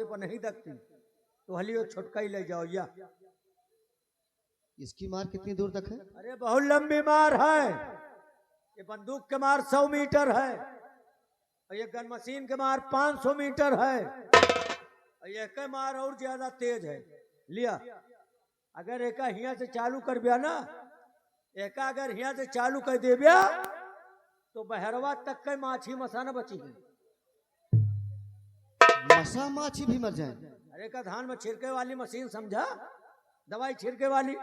मौके पर नहीं दखती तो हलियो छोटका ही ले जाओ या। इसकी मार कितनी दूर तक है? अरे बहुत लंबी मार है, ये बंदूक के मार 100 मीटर है और ये गन मशीन के मार 500 मीटर है और ये के मार और ज्यादा तेज है। लिया अगर एका हिया से चालू कर बिया ना, एका अगर हिया से चालू कर दे बिया तो बहरवा तक के माछी मसा न बचेगी। मसा माछी भी मर जाए? अरे का धान में छिड़के वाली मशीन समझा, दवाई छिड़के वाली।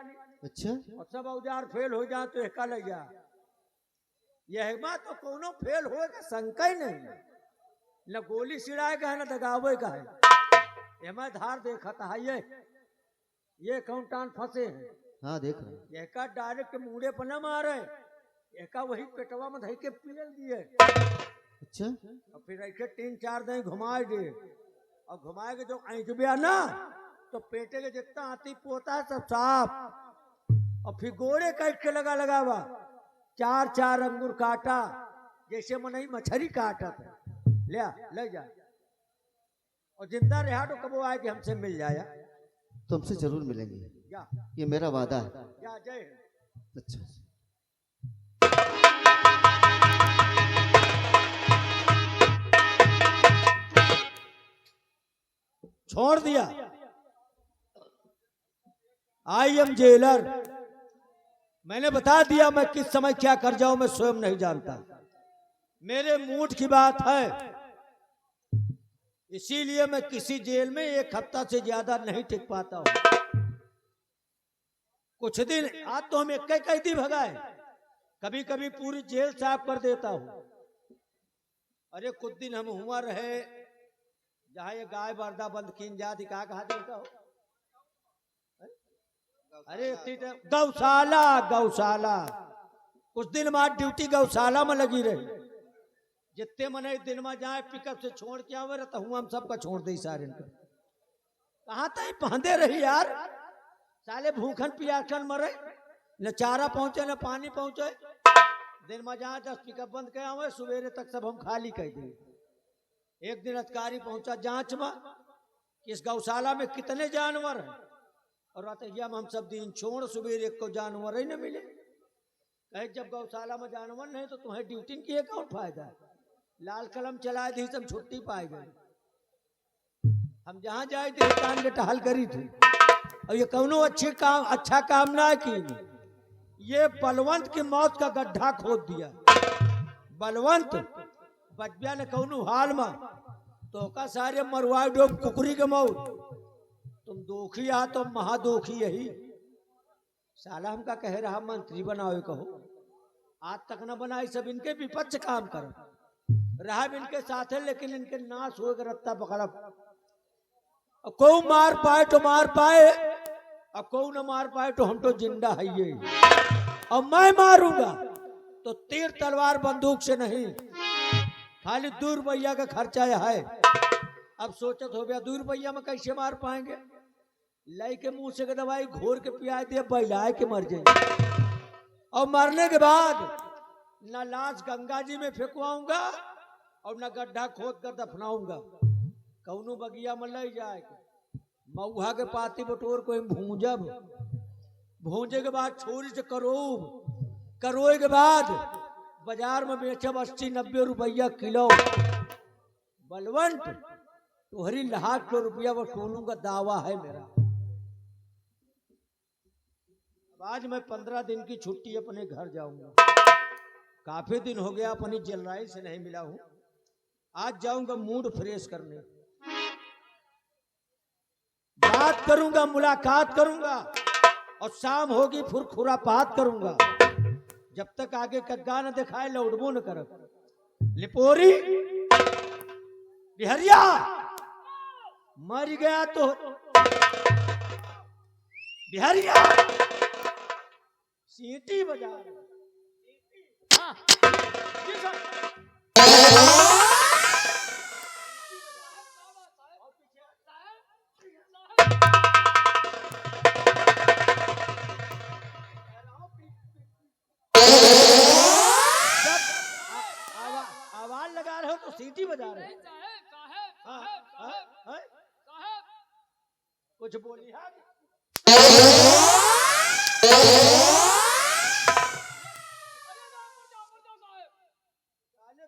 अच्छा, और सब औजार फेल हो जाए तो एका ले जा। यह बात तो कोनो फेल हो का शंका ही नहीं, न गोली सिड़ाए का है न दगावे का है। ये मैं धार देखा था, ये काउंटान फंसे हैं। हाँ देख रहे हैं। यह का डायरेक्ट मुड़े पर न मारे, यह का वही पेटवा में धई के पील दिए। अच्छा, और फिर ऐसे 3-4 दिन घुमाए दिए और घुमाए के जो ऐंठ बिया ना तो पेटे के जितना आती पोता है सब साफ। और फिर गोड़े काट के लगावा 4-4 अंगूर काटा जैसे मनई मछली काटा था। ले जा और जिंदा रहा तो कबो आए कि हमसे मिल जाया। तुमसे जरूर मिलेंगे, जा ये मेरा वादा है। जा, जय हिंद। अच्छा, छोड़ दिया। I am jailer. मैंने बता दिया मैं किस समय क्या कर जाऊं मैं स्वयं नहीं जानता। मेरे मूड की बात है, इसीलिए मैं किसी जेल में 1 हफ्ता से ज्यादा नहीं टिक पाता हूं। कुछ दिन आज तो हम एक कैदी भगाए, कभी कभी पूरी जेल साफ कर देता हूं। अरे कुछ दिन हम हुआ रहे जहां ये गाय बर्दा बंद कीन जाती कहा देता हो। अरे गौशाला कुछ दिन बाद ड्यूटी गौशाला में लगी रही। जितने मने दिन में जाए पिकअप से छोड़ के आवे तो हम सबका छोड़ दे सारे। कहाँ तक पहंदे रही यार, साले भूखन पियासन मरे, न चारा पहुंचे न पानी पहुंचे। दिन में जहाँ 10 पिकअप बंद कर आवे सवेरे तक सब हम खाली कर दे। एक दिन अधिकारी पहुंचा जांच में कि इस गौशाला में कितने जानवर हैं और रतैया में हम सब दिन छोड़ सवेरे एक को जानवर ही न मिले। कहे जब गौशाला में जानवर नहीं तो तुम्हें ड्यूटी की कौन फायदा है। लाल कलम चलाए दी सब छुट्टी पाए गए। हम जहाँ जाए थे कान के टहल करी थी और ये कौनो अच्छा काम ना की। ये बलवंत की मौत का गड्ढा खोद दिया। बलवंत बचबिया ने कौनो हाल में तो का सारे मरवाए डोब कुकरी के मौत। तुम दोखी आ तो महादोखी यही। साला हमका कह रहा मंत्री बनाओ कहो, आज तक न बनाई। सब इनके विपक्ष काम करो रहा इनके साथ है, लेकिन इनके नाश हो रत्ता पकड़ा। को मार पाए तो मार पाए और को न मार पाए तो हम तो जिंदा है ये। और मैं मारूंगा तो तीर तलवार बंदूक से नहीं, खाली 2 रुपया का खर्चा है। अब सोचत हो गया 2 रुपया में कैसे मार पाएंगे। लाई के मुंह से दवाई घोर के पिया दिया बहलाए के मर जाएंगे। और मरने के बाद न लाश गंगा जी में फेंकवाऊंगा और न गड्ढा खोद कर दफनाऊंगा। कौनो बगिया में ले जाए मऊहा के पाती बटोर को भूंजब, भूंजे के बाद छोरी से करोए के बाद बाजार में बेचब 80-90 रुपया किलो। बलवंत तुहरी लाख रुपया वसूलूंगा, दावा है मेरा। आज मैं 15 दिन की छुट्टी अपने घर जाऊंगा। काफी दिन हो गया अपनी जलराई से नहीं मिला हूं। आज जाऊंगा मूड फ्रेश करने, बात करूंगा, मुलाकात करूंगा और शाम होगी फिर खुरापात करूंगा। जब तक आगे कग्गा न दिखाए लौटबो न कर। लिपोरी बिहरिया मर गया तो बिहरिया सीटी बजा। आवाज लगा रहे हो तो सीटी बजा रहे हो। कुछ बोली है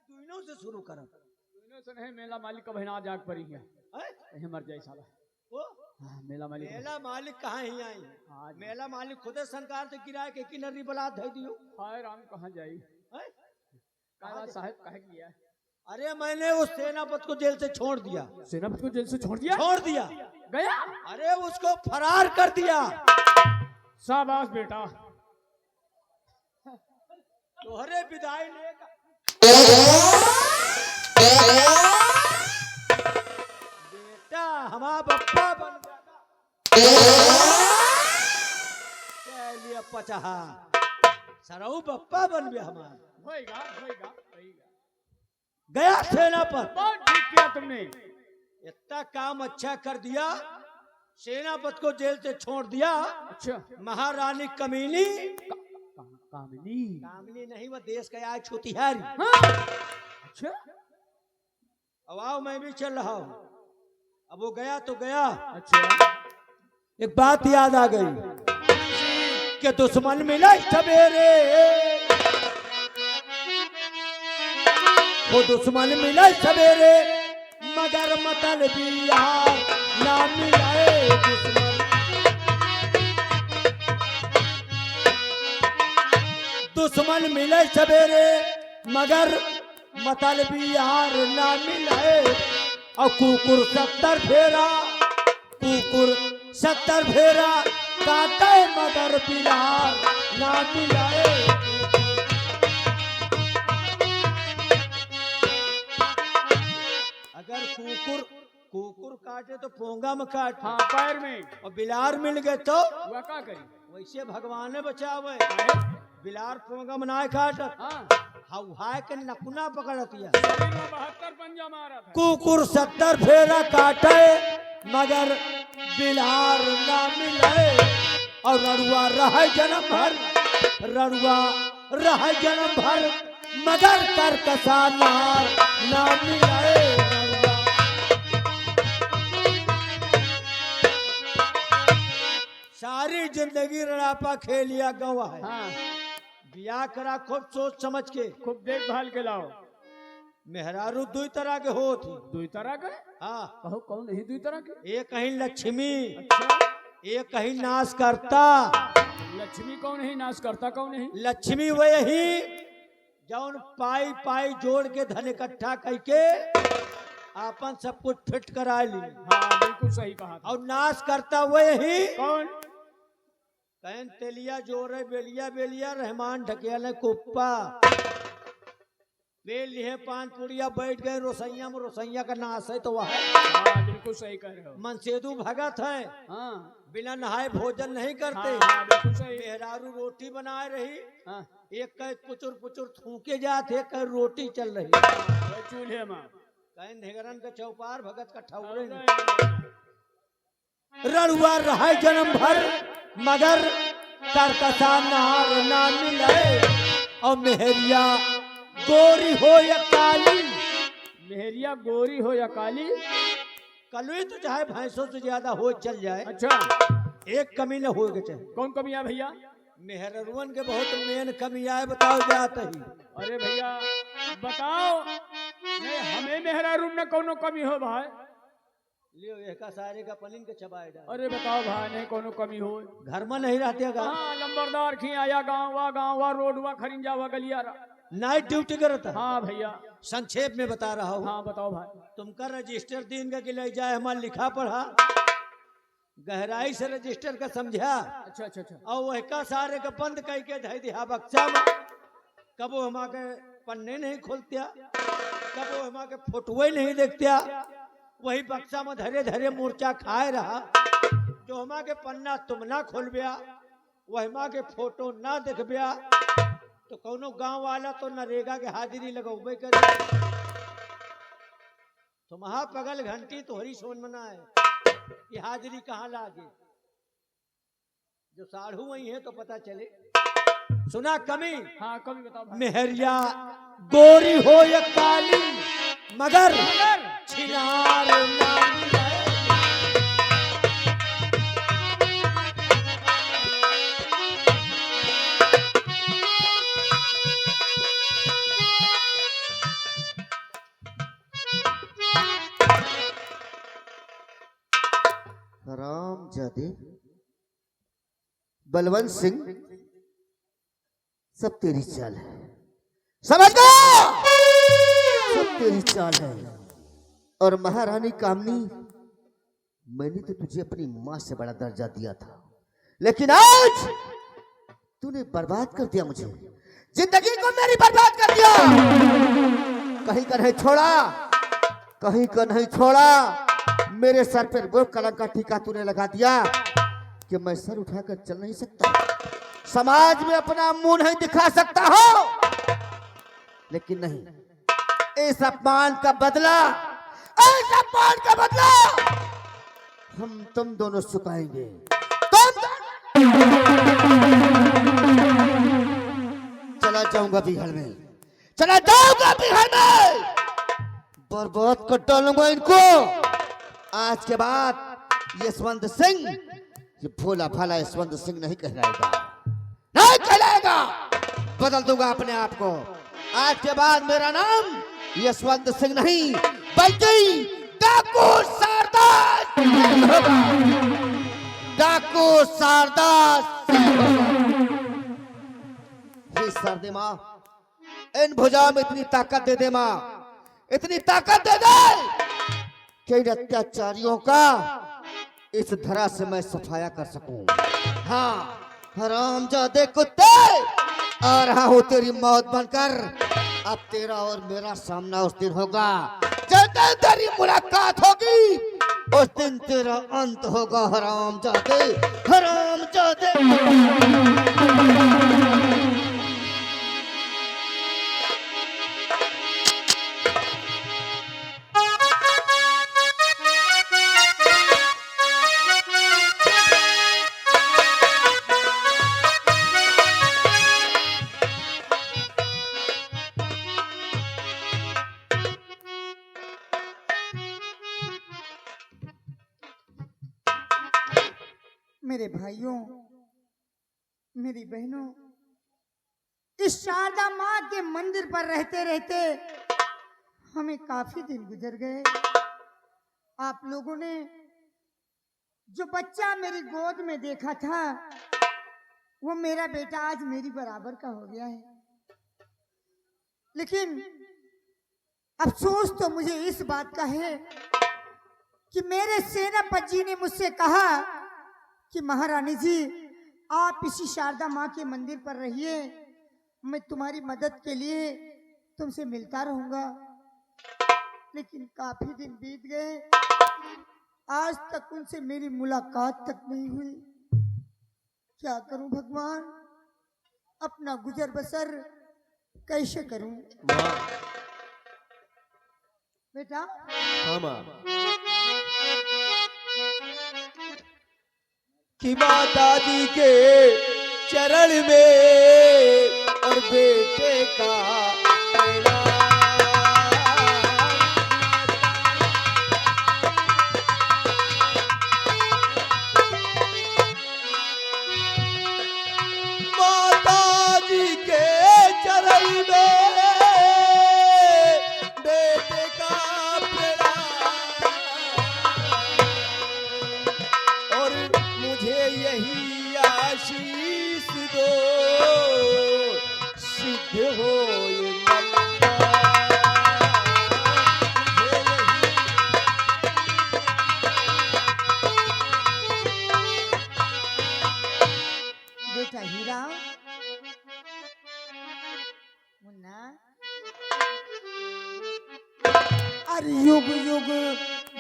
दुइनों से शुरू करा दुइनों से नहीं, मेला मालिक का बहना जाग पड़ी है, कहीं मर जाए साला। वो मेला मालिक मेला मालिक कहाँ ही आई हाँ, मेला मालिक खुदे सरकार से किराए के किनरी बलात दे दियो। हाय राम कहाँ जाई साहब कहे किया है? अरे मैंने उस सेनापति को जेल से छोड़ दिया। सेनापति को जेल से छोड़ दिया? छोड़ दिया गया? अरे उसको फरार कर दिया। शाबाश बेटा। तोहरे विदाई लेगा बेटा, हमारा बप्पा बन गया पचहा सरऊ बप्पा बन गया हमारा। होएगा होएगा होएगा। गया सेनापति। बहुत ठीक किया तुमने, इतना काम अच्छा कर दिया। सेनापति को जेल से छोड़ दिया। अच्छा महारानी कमीनी कामिनी कामिनी नहीं, वह देश का आज छुतिहारी। हाँ? अच्छा अब आओ, मैं भी चल रहा हूँ। अब वो गया तो गया। अच्छा एक बात याद आ गई कि दुश्मन मिला सवेरे, वो दुश्मन मिला सवेरे मगर मतलबी यार ना मिलाए दुश्मन। दुश्मन मिले सवेरे मगर मतलबी यार ना मिलाए। और कुकुर 70 फेरा, कुकुर 70 फेरा काटे मगर बिलार ना मिलाए। अगर कुकुर कुकुर काटे तो पोंगा में काटे, हाँ पैर में, और बिलार मिल गए तो वह क्या करी? वैसे भगवान ने बचावे। बिलार पोंगा में ना काट, हाँ हवाए के नकुना पकड़तिया। 72 पंजा मारा था। कुकुर 70 फेरा काटे मगर बिलार ना मिले। और रड़ुआ रह जन्म भर, रड़ुआ रह जन्म भर मगर कर कसा नार ना मिले। सारी जिंदगी रड़ापा खेलिया गवा है। हाँ बिया करा खूब सोच समझ के, खूब देखभाल के लाओ। मेहरारू दो तरह के होती। दो तरह के? हाँ, कहो कौन नहीं दो तरह के? एक कहीं लक्ष्मी, अच्छा एक कहीं नाश करता। लक्ष्मी कौन है, नाश करता कौन है? लक्ष्मी वही जौन पाई पाई जोड़ के धन इकट्ठा करके आपन सब कुछ फिट करा ली। हाँ बिल्कुल सही कहा था। और नाश करता वही कौन? कहन तेलिया जोरे बेलिया बेलिया रहमान ढकेले कुप्पा। बेल लिए 5 पुड़िया बैठ गए रोसैया में, रोसैया का नाश है तो वह हाँ बिल्कुल सही कह रहे हो। मनसेदू भगत है, हाँ बिना नहाए भोजन नहीं करते। हाँ, हाँ बिल्कुल सही। मेहरारू रोटी बनाए रही, हाँ एक कह पुचुर पुचुर थूके जाते, एक कह रोटी चल रही। वही चूल्हे में कहीं ढेगरन का चौपार भगत का ठौरे रड़ुआ रहा जन्म भर मगर करकसा नार ना मिले। और मेहरिया गोरी हो या काली, मेहरिया गोरी हो या काली, कलुई तो चाहे भैंसों से ज्यादा हो चल जाए, अच्छा एक कमी न हो के चाहे। कौन कमी है भैया? मेहरुअन के बहुत मेन कमी आए, बताओ जाता ही। अरे भैया बताओ, नहीं हमें मेहरा रूम में कोनो कमी हो भाई? लियो एक सारे का पलिन के चबाए डाल। अरे बताओ भाई, नहीं कोनो कमी हो? घर में नहीं रहते का हाँ लंबरदार खी आया, गाँव वा रोड वा खरिंजा वा गलियारा, नाइट ड्यूटी करता। हाँ भैया संक्षेप में बता रहा हूँ। हाँ बताओ भाई। तुमका रजिस्टर दिन का कि ले जाए, हमारा लिखा पढ़ा गहराई से रजिस्टर का समझा। अच्छा अच्छा अच्छा। और वह का सारे का बंद कह के धई दिया बक्सा में। कबो हमारे पन्ने नहीं खोलत्या, कबो हमारे फोटोए नहीं देखत्या, वही बक्सा में धरे धरे मूर्छा खाए रहा। जो हमारे पन्ना तुम ना खोलबिया, वह हमारे फोटो ना देखबिया, तो कोनो गांव वाला तो नरेगा के हाजिरी लगौबे करे। तो महापगल घंटी तोहरी सोन मना है, ये हाजिरी कहाँ लागे। जो साढ़ू वही है तो पता चले। सुना कमी? हाँ कमी बताओ भाई। मेहरिया गोरी हो या काली मगर छिनार ना मिले। हरामजादे, बलवंत सिंह, सब तेरी चाल है, समझ गया? सब तेरी चाल है। और महारानी कामनी, मैंने तो तुझे अपनी मां से बड़ा दर्जा दिया था, लेकिन आज तूने बर्बाद कर दिया मुझे, जिंदगी को मेरी बर्बाद कर दिया। कहीं का नहीं छोड़ा, कहीं का नहीं छोड़ा। मेरे सर पर वो कलंक का टीका तूने लगा दिया कि मैं सर उठाकर चल नहीं सकता, समाज में अपना मुंह नहीं दिखा सकता हो। लेकिन नहीं, इस अपमान का बदला, इस अपमान का बदला हम तुम दोनों चुकाएंगे। चला जाऊंगा बिहार में, चला जाऊंगा बिहार में, बर्बाद कर डालूंगा इनको। आज के बाद यशवंत सिंह, ये भोला भाला यशवंत सिंह नहीं कहलाएगा, नहीं कहलाएगा। बदल दूंगा अपने आप को। आज के बाद मेरा नाम यशवंत सिंह नहीं, बल्कि डाकू सरदार होगा। डाकू सरदार। हे सरदे माँ, इन भुजाओं में इतनी ताकत दे दे माँ, इतनी ताकत दे दे कि इन अत्याचारियों का इस धरा से मैं सफाया कर सकूं। हाँ, हरामजादे कुत्ते, आ रहा हूं तेरी मौत बनकर। अब तेरा और मेरा सामना उस दिन होगा, जिस दिन तेरी मुलाकात होगी, उस दिन तेरा अंत होगा। हरामजादे, हरामजादे। मेरे भाइयों, मेरी बहनों, इस शारदा माँ के मंदिर पर रहते रहते हमें काफी दिन गुजर गए। आप लोगों ने जो बच्चा मेरी गोद में देखा था, वो मेरा बेटा आज मेरी बराबर का हो गया है। लेकिन अफसोस तो मुझे इस बात का है कि मेरे सेनापति जी ने मुझसे कहा कि महारानी जी, आप इसी शारदा माँ के मंदिर पर रहिए, मैं तुम्हारी मदद के लिए तुमसे मिलता रहूंगा। लेकिन काफी दिन बीत गए, आज तक उनसे मेरी मुलाकात तक नहीं हुई। क्या करूं भगवान, अपना गुजर बसर कैसे करूं? बेटा, हाँ माँ। कि माता जी के चरण में और बेटे का प्रणाम। माता जी के चरण में बेटे का प्रणाम, और मुझे यही आशीष दो, सिद्ध हो ये मन्नत। बेटा हीरा, मुन्ना, अरे युग युग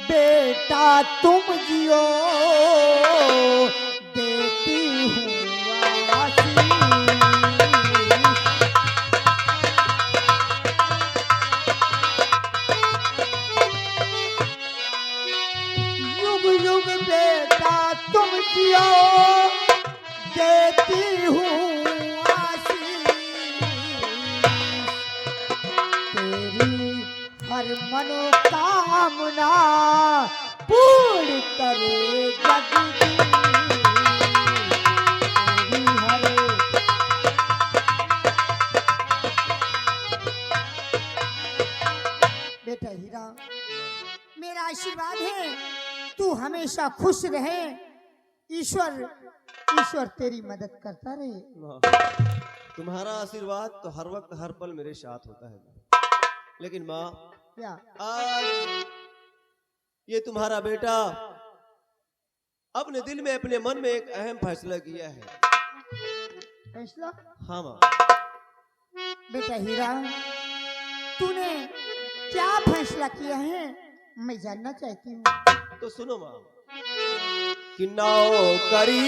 बेटा तुम जियो, देती हूँ आशीष। युग युग बेटा तुम जियो, देती हूँ आशीष। तेरी हर मनोकामना पूर्ण करे जगदीश। तेरी हर बेटा हीरा, मेरा आशीर्वाद है, तू तू हमेशा खुश रहे। ईश्वर ईश्वर तेरी मदद करता रहे। माँ, तुम्हारा आशीर्वाद तो हर वक्त हर पल मेरे साथ होता है माँ। लेकिन माँ, क्या? आज ये तुम्हारा बेटा अपने दिल में अपने मन में एक अहम फैसला किया है। फैसला? हाँ माँ। बेटा हीरा, तूने क्या फैसला किया है, मैं जानना चाहती हूँ। तो सुनो माँ, कि नौकरी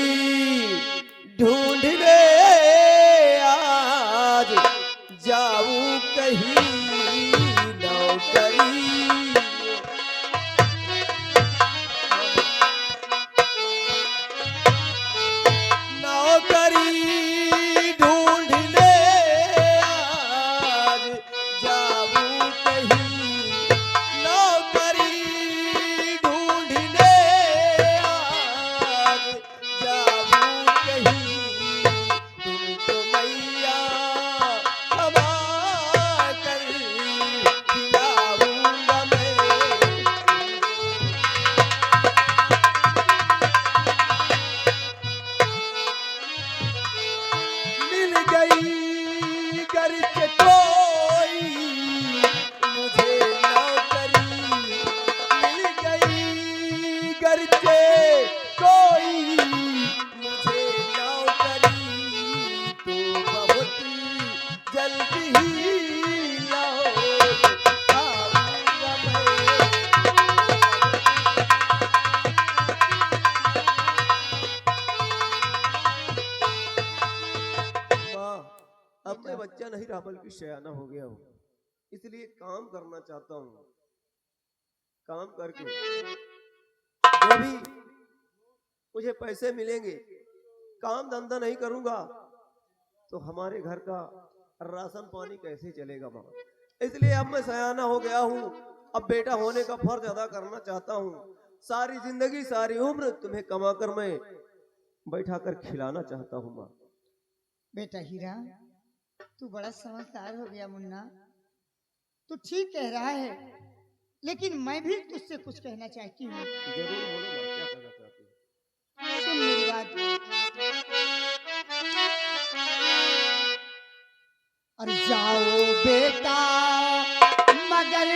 ढूंढने आज जाऊं कहीं, नौकरी नौकरी ढूंढने आज जाऊं कहीं, नौकरी ढूंढने आज जाऊं कहीं, तुमको मैया हवा कर खिलाऊंगा मैं। मिल गई घर से कोई मुझे नौकरी, मिल गई घर से कोई मुझे नौकरी, तो बहुत जल्दी ही लौट आऊंगा मैं। माँ, अब मैं बच्चा नहीं रहा बल्कि सयाना हो गया हूँ, इसलिए काम करना चाहता हूँ। काम करके जो भी मुझे पैसे मिलेंगे, काम धंधा नहीं करूंगा तो हमारे घर का राशन पानी कैसे चलेगा माँ। इसलिए अब मैं सयाना हो गया हूँ, अब बेटा होने का फर्ज अदा करना चाहता हूँ। सारी जिंदगी सारी उम्र तुम्हें कमाकर मैं बैठा कर खिलाना चाहता हूँ माँ। बेटा हीरा, तू बड़ा समझदार हो गया मुन्ना। तू ठीक कह रहा है, लेकिन मैं भी तुझसे कुछ कहना चाहती हूँ। जरूर बोलो माँ, क्या कहना चाहती हो? सुन मेरी बात। और जाओ बेटा मगर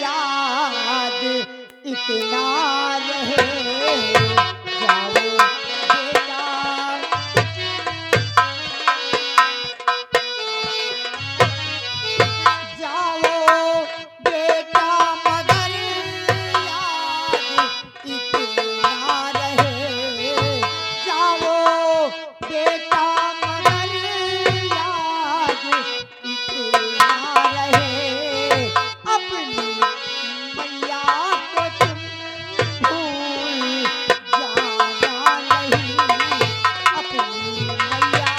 याद इतना रहे, जाओ बेटा। जाओ बेटा मगर याद इतना रहे, जाओ बेटा मगर याद इतना रहे, अपनी मैया को तुम भूल जाना नहीं, अपनी मैया।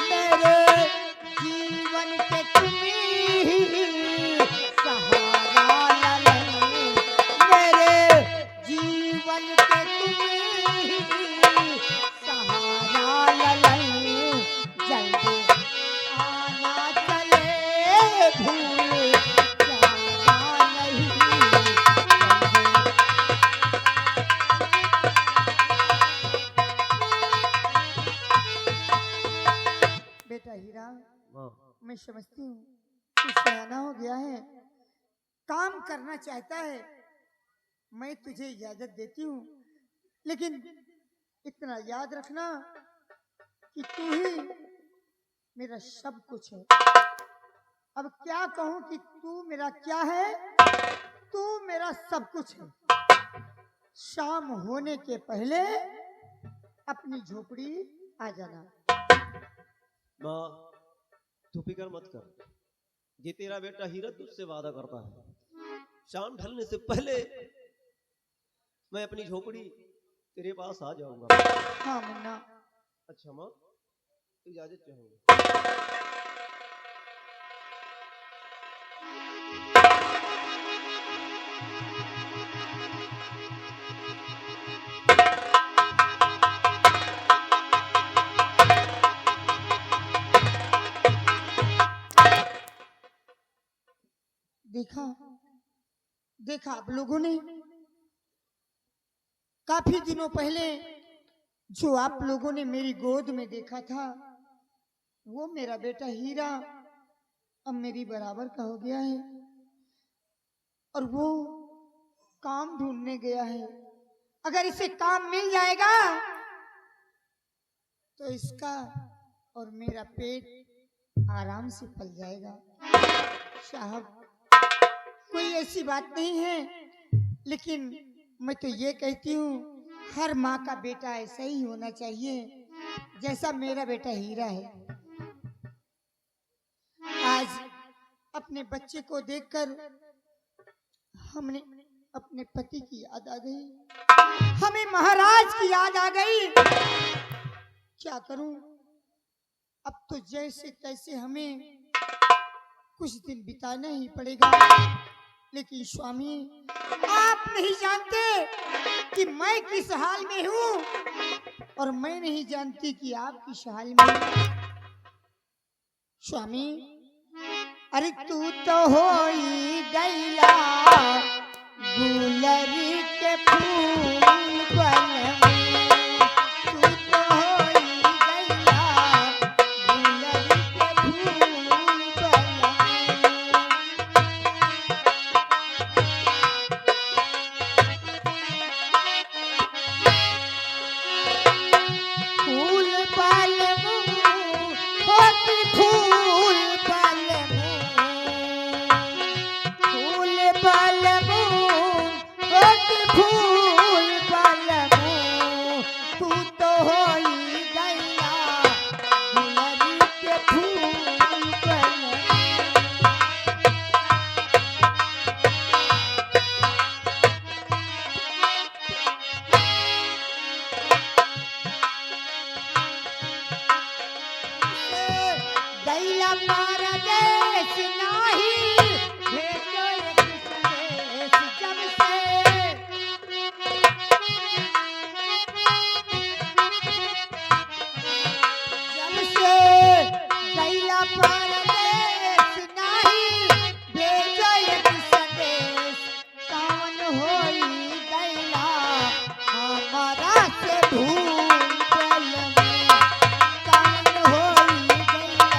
मेरे जीवन के तुम ही सहारा ललन, मेरे जीवन के तुम ही सहारा ललन, जल्दी आना चले भूल जाना नहीं, जल्दी। बेटा हीरा, माँ, मैं समझती हूँ तू सयाना हो गया है, काम करना चाहता है, मैं तुझे इजाजत देती हूँ, लेकिन इतना याद रखना कि तू ही मेरा सब कुछ है। अब क्या कहूँ कि तू मेरा क्या है, तू मेरा सब कुछ है। शाम होने के पहले अपनी झोपड़ी आ जाना। माँ, तू फिक्र मत कर, ये तेरा बेटा हीरा तुझसे वादा करता है, शाम ढलने से पहले मैं अपनी झोपड़ी तेरे पास आ जाऊंगा। हाँ मुन्ना। अच्छा माँ, इजाजत चाहूंगा। देखा देखा आप लोगों ने काफी दिनों पहले जो आप लोगों ने मेरी गोद में देखा था वो मेरा बेटा हीरा अब मेरी बराबर का हो गया है और वो काम ढूंढने गया है। अगर इसे काम मिल जाएगा तो इसका और मेरा पेट आराम से पल जाएगा। साहब कोई ऐसी बात नहीं है, लेकिन मैं तो ये कहती हूँ हर माँ का बेटा ऐसा ही होना चाहिए जैसा मेरा बेटा हीरा है। आज अपने बच्चे को देखकर हमने अपने पति की याद आ गई, हमें महाराज की याद आ गई। क्या करूं, अब तो जैसे तैसे हमें कुछ दिन बिताना ही पड़ेगा। लेकिन स्वामी आप नहीं जानते कि मैं किस हाल में हूं और मैं नहीं जानती कि आप किस हाल में हैं। स्वामी अरे तू तो होई गैला गुलरी के फूल बन में, तू तो होई गैला गुलरी के फूल बन में। फूल बाल मुँह होती फूल बाल फूल बाल होती फूल बाल तू तो होई गैया गुलरी के फूल बाल। गैला परदेश नाही भेटो एक संदेश जब से, जब से गैला परदेश नाही भेटो एक संदेश, कौन होई गैला हमारा से भूल गल में, कौन होई गैला।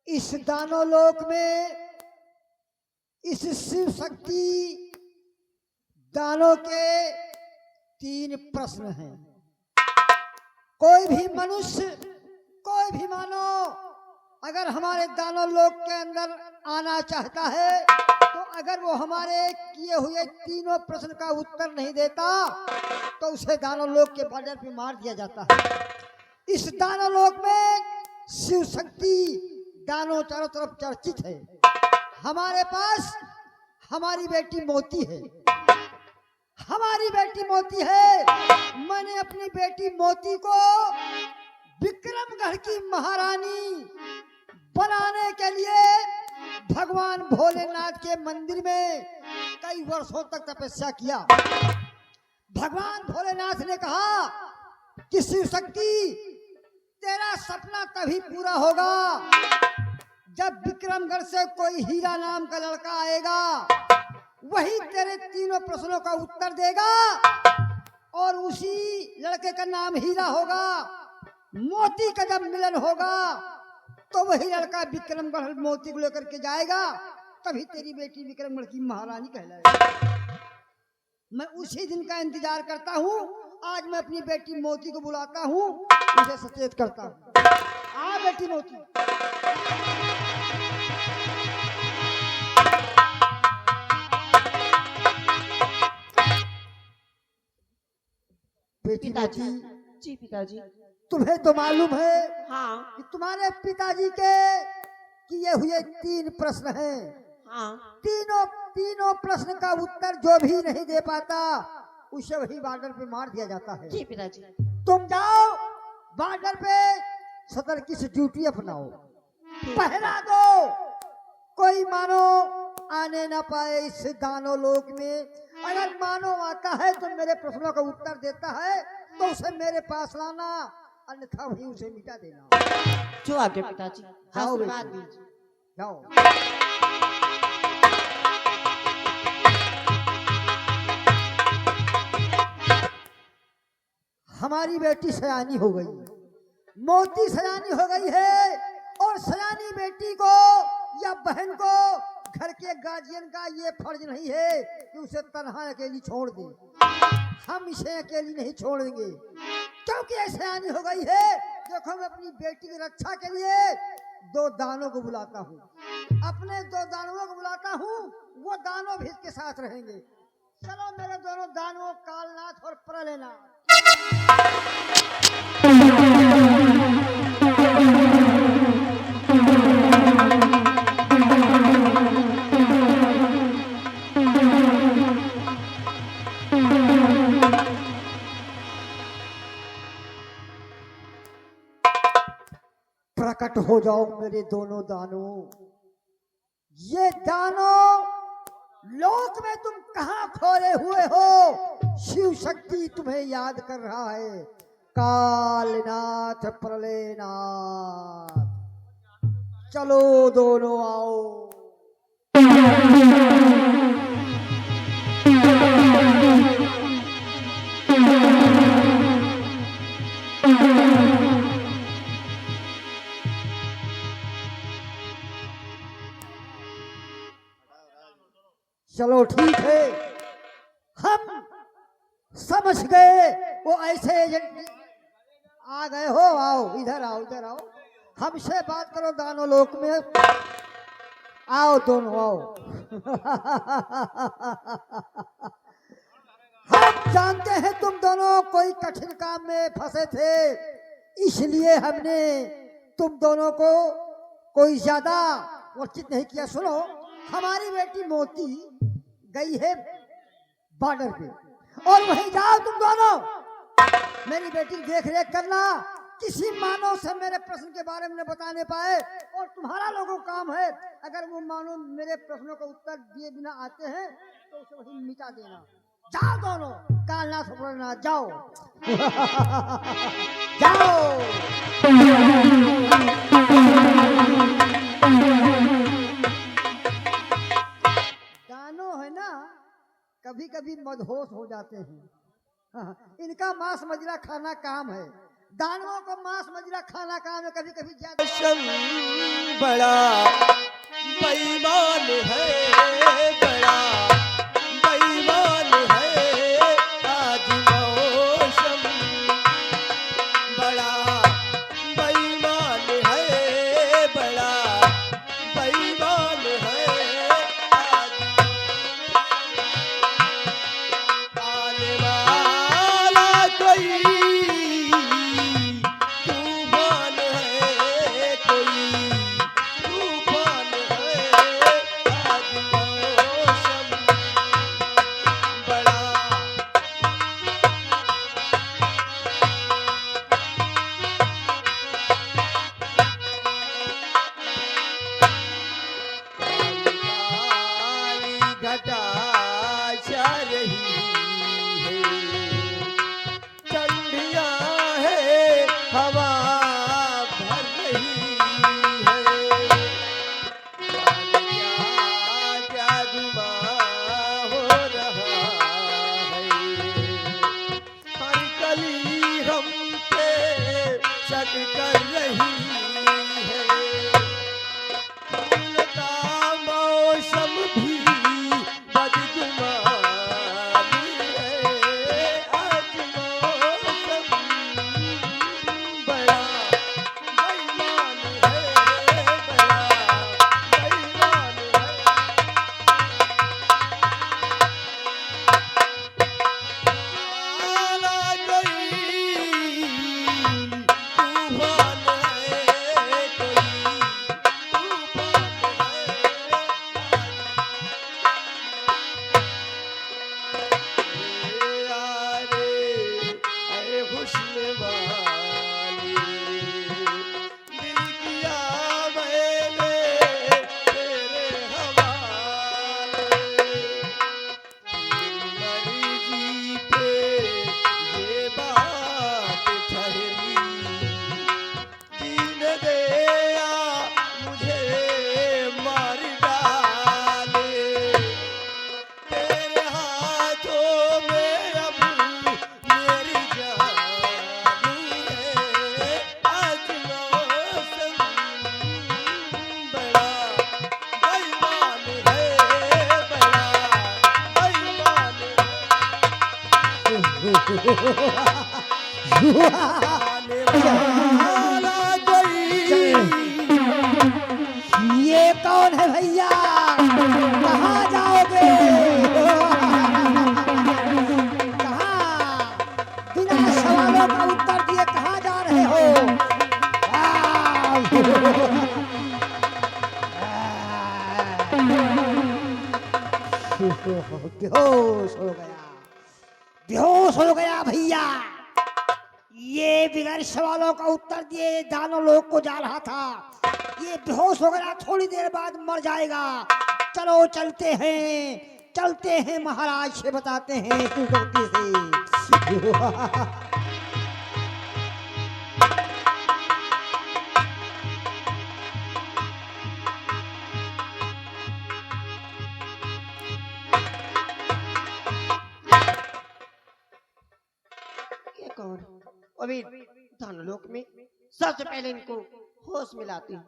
इस दानवलोक में इस शिव शक्ति दानों के 3 प्रश्न हैं। कोई भी मनुष्य कोई भी मानव अगर हमारे दानवलोक के अंदर आना चाहता है तो अगर वो हमारे किए हुए 3 प्रश्न का उत्तर नहीं देता तो उसे दानवलोक के बॉर्डर पे मार दिया जाता है। इस दानवलोक में शिव शक्ति दानों चारों तरफ चर्चित है। हमारे पास हमारी बेटी मोती है, हमारी बेटी मोती है। मैंने अपनी बेटी मोती को विक्रमगढ़ की महारानी बनाने के लिए भगवान भोलेनाथ के मंदिर में कई वर्षों तक तपस्या किया। भगवान भोलेनाथ ने कहा कि शिव शक्ति तेरा सपना तभी पूरा होगा जब विक्रमगढ़ से कोई हीरा नाम का लड़का आएगा, वही तेरे 3 प्रश्नों का उत्तर देगा और उसी लड़के का नाम हीरा होगा। मोती का जब मिलन होगा तो वही लड़का विक्रमगढ़ मोती को लेकर के जाएगा, तभी तेरी बेटी विक्रमगढ़ की महारानी कहलाएगी। मैं उसी दिन का इंतजार करता हूँ। आज मैं अपनी बेटी मोती को बुलाता हूँ, उसे सचेत करता हूँ। आ बेटी मोती। बेटी मोती, जी पिताजी। तुम्हें तो मालूम है हाँ कि तुम्हारे पिताजी के किए हुए 3 प्रश्न हैं। हाँ तीनों प्रश्न का उत्तर जो भी नहीं दे पाता उसे वही बॉर्डर पे मार दिया जाता है। जी पिताजी। तुम जाओ बॉर्डर पे सतर्की से ड्यूटी अपनाओ, पहरा दो, कोई मानो आने ना पाए इस दानव लोक में। अगर मानो आता है तो मेरे प्रश्नों का उत्तर देता है तो उसे मेरे पास लाना, अन्यथा वहीं उसे मिटा देना। जो आगे पिताजी। जाओ आशीर्वाद बेटी, दीजिए। जाओ। हमारी बेटी सयानी हो गई, मोती सयानी हो गई है, और सयानी बेटी को या बहन को घर के गार्जियन का ये फर्ज नहीं है कि उसे तन्हा अकेली छोड़ दे। हम इसे अकेली नहीं छोड़ेंगे, क्योंकि ये सयानी हो गई है। देखो मैं अपनी बेटी की रक्षा के लिए 2 दानों को बुलाता हूँ, अपने 2 दानवों को बुलाता हूँ, वो दानव भी इसके साथ रहेंगे। चलो मेरे दोनों दानवों कालनाथ और प्रलयनाथ। प्रकट हो जाओ मेरे दोनों दानों। ये दानव लोक में तुम कहां खोए हुए हो? शिव शक्ति तुम्हें याद कर रहा है। कालनाथ प्रलयनाथ, चलो दोनों आओ। चलो ठीक है, हम समझ गए वो ऐसे एजेंट आ गए हो। आओ इधर आओ, इधर आओ, हमसे बात करो दानव लोक में। आओ दोनों आओ। हम जानते हैं तुम दोनों कोई कठिन काम में फंसे थे, इसलिए हमने तुम दोनों को कोई ज्यादा वर्चित नहीं किया। सुनो, हमारी बेटी मोती गई है बॉर्डर पे, और वहीं जाओ तुम दोनों, मेरी बेटी की देख रेख करना। किसी मानव से मेरे प्रश्न के बारे में न बताने पाए, और तुम्हारा लोगों का काम है अगर वो मानव मेरे प्रश्नों का उत्तर दिए बिना आते हैं तो उसे वहीं मिटा देना। जाओ दोनों, कालनाथ प्रलयनाथ, जाओ। जाओ। दानो है ना, कभी कभी मदहोश हो जाते हैं। हाँ, इनका मांस मदिरा खाना काम है, दानवों को मांस मदिरा खाना काम है। कभी कभी ज्यादा बड़ा बेईमान है, बड़ा बेईमान है आज मौसम, बड़ा बेईमान है, बड़ा बेईमान है आज। आने वाला कोई तूफान है, कोई तूफान है आज मौसम। शक कर रही है। फूल का मौसम भी बदगुमानी है। आज मौसम बड़ा बेईमान है, बड़ा बेईमान है। आला गई तूफान है, कोई तूफान है। यारे अरे हुस्न वाली दिल किया मैंने तेरे हवाले। मर्जी पे ये बात ठहरी, जीने दे या मुझे मार डाले। तेरे हाथों में अब मेरी जानी है। आज मौसम बड़ा बेईमान है, बड़ा बेईमान है। आने वाला कोई ये कौन है भैया, कहाँ जाओगे? कहाँ? बिना सवालों का उत्तर दिए कहाँ जा रहे हो? बेहोश हो गया, बेहोश हो गया भैया। ये बिगैर सवालों का उत्तर दिए दानों लोग को जा रहा था, ये बेहोश हो गया, थोड़ी देर बाद मर जाएगा। चलो चलते हैं महाराज से बताते हैं कुकर्ती से। ये कौन? अभी धनलोक में सबसे पहले इनको होश मिलाती हूँ।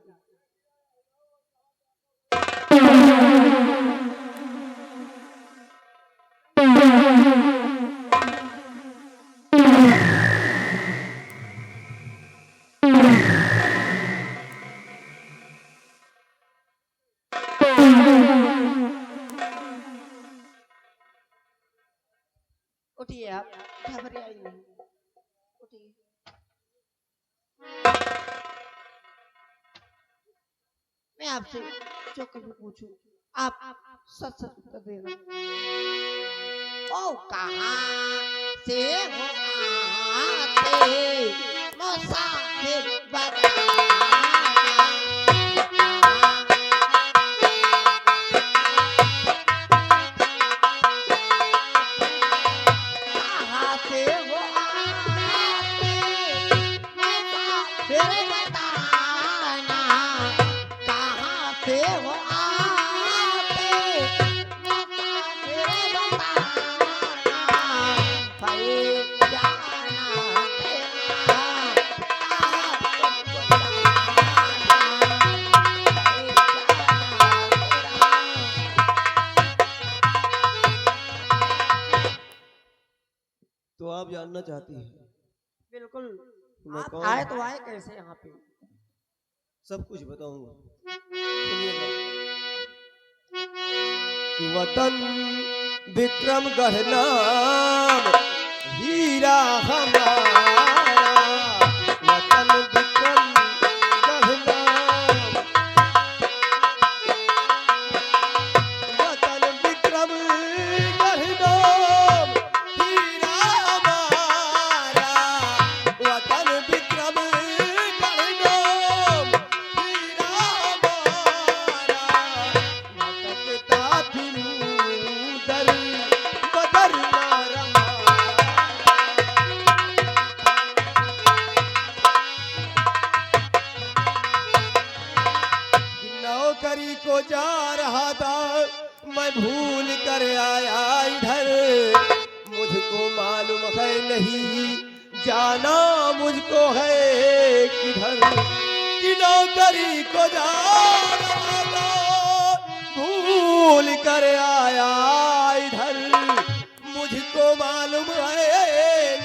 उठिए आप, घबराइए नहीं, उठिए। मैं आपसे जो कभी पूछूं आप सच सच उत्तर देना। ओ कहाँ से हो आते मुसाफिर बताना। कहाँ से हो आते मुसाफिर बताना। कहाँ से हो आते मुसाफिर बताना। भाई जाना तेरा कहाँ तुमको जाना। भाई जाना तेरा। तो आप जानना चाहती हैं बिल्कुल, मैं आप कौन आए हूँ? तो आए कैसे यहाँ पे? सब कुछ बताऊंगा, सुनिएगा। कि वतन विक्रमगढ़ नाम हीरा हमारा। वतन विक्रमगढ़ नाम, वतन विक्रमगढ़ नाम हीरा हमारा। वतन विक्रमगढ़ नाम हीरा हमारा। भटकता फिरूं दर बदर मारा। नौकरी को जा रहा था मैं भूल कर आया इधर। मुझको मालूम है नहीं जाना मुझको है किधर कि नौकरी को जा रहा था, भूल कर आया इधर। मुझको मालूम है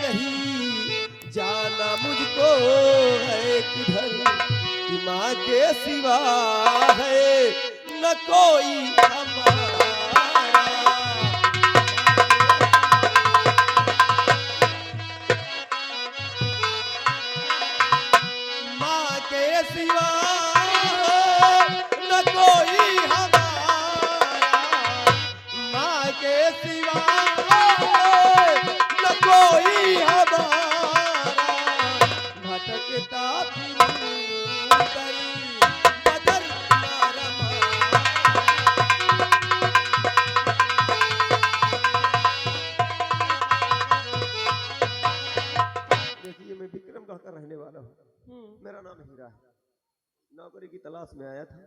नहीं जाना मुझको है किधर कि माँ के सिवा है न कोई हमारा। माँ के सिवा न कोई हमारा, माँ के सिवा न कोई हमारा। भटकता फिरूं दर बदर मारा देखिए, मैं विक्रमगढ़ का रहने वाला हूँ। मेरा नाम हीरा है। नौकरी की तलाश में आया था,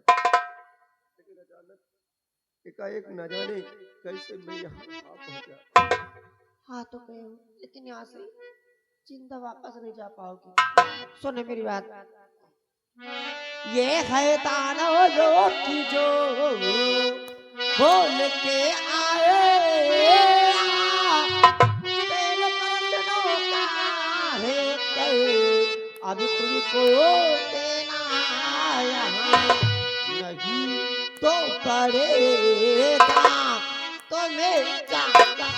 लेकिन अचानक एकाएक न जाने कैसे मैं यहाँ आ पहुंचा। हाँ तो गए हो, लेकिन यहाँ से जिंदा वापस नहीं जा पाओगे। सुने मेरी बात, ये है दानव लोग की जो खोल के आए, तेरे प्रश्नों का है कर, अभी तुमको देना यहाँ नहीं तो पड़ेगा तुम्हें जाना।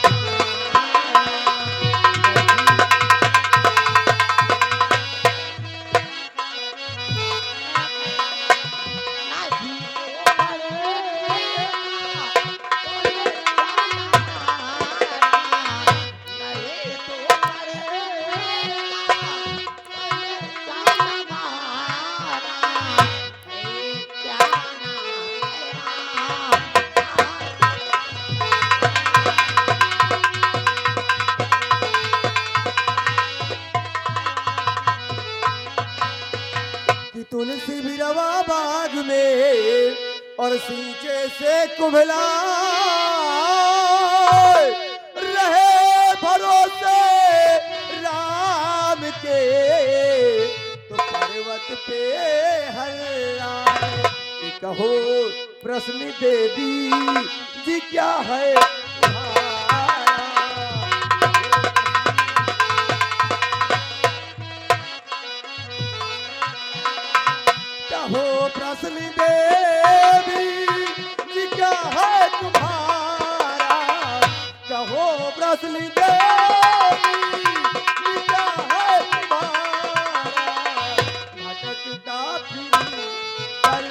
कि तुलसी भी रवा बाग में और सींचे से कुम्भला रहे भरोसे राम के, तो पर्वत पे हर आए कि कहो प्रश्न देवी जी क्या है तुम्हारा। कहो प्रश्न देवी जी क्या है तुम्हारा, कहो प्रश्न देवी जी क्या है तुम्हारा। भटकता फिरूं दर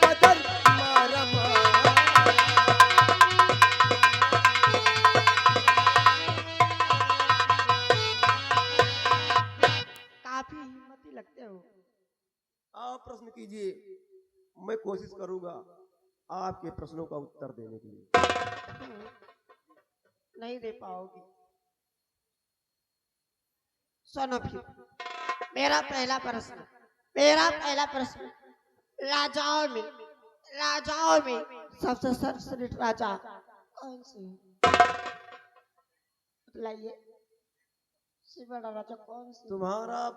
बदर मारा मारा। काफी हिम्मती लगते हो। आप प्रश्न कीजिए, मैं कोशिश करूंगा आपके प्रश्नों का उत्तर देने के लिए। नहीं दे पाओगे। सुनो फिर, मेरा पहला प्रश्न, राजाओं में सबसे सर्वश्रेष्ठ राजा कौन से है? बताइए, सबसे बड़ा राजा कौन से? तुम्हारा